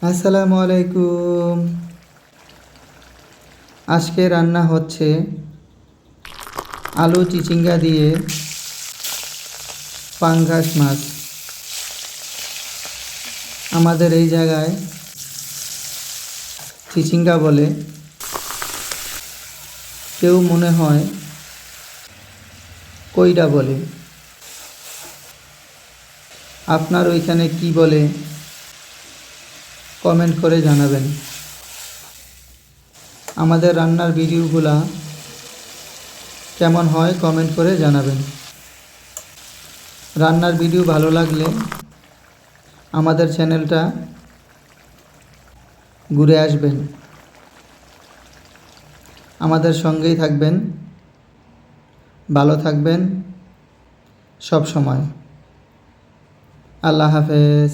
আসসালামু আলাইকুম। আজকে রান্না হচ্ছে আলু চিচিঙ্গা দিয়ে পাঙ্গাস মাছ। আমাদের এই জায়গায় চিচিঙ্গা বলে, কেউ মনে হয় কইরা বলে। আপনার ওইখানে কি বলে কমেন্ট করে জানাবেন। আমাদের রান্নার ভিডিওগুলা কেমন হয় কমেন্ট করে জানাবেন। রান্নার ভিডিও ভালো লাগলে আমাদের চ্যানেলটা ঘুরে আসবেন, আমাদের সঙ্গেই থাকবেন। ভালো থাকবেন সব সময়। আল্লাহ হাফেজ।